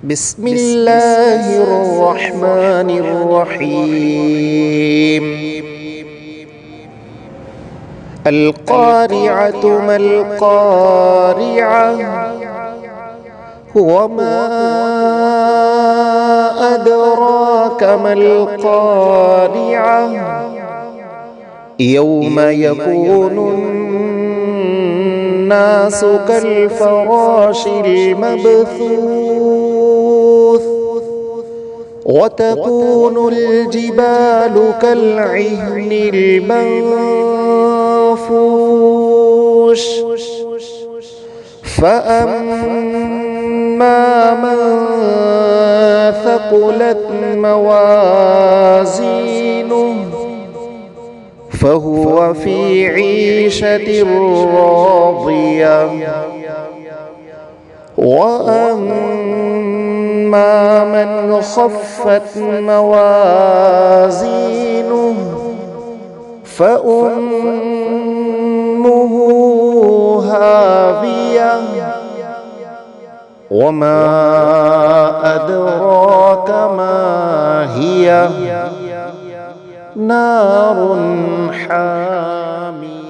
بسم الله الرحمن الرحيم. القارعة ما القارعة وما أدراك ما القارعة يوم يكون الناس كالفراش المبثوث وتكون الجبال كالعهن المنفوش فأما من ثقلت موازينه فهو في عيشة راضية وأما من خفت موازينه فأمه هاوية وما أدراك ما هي نار حامية.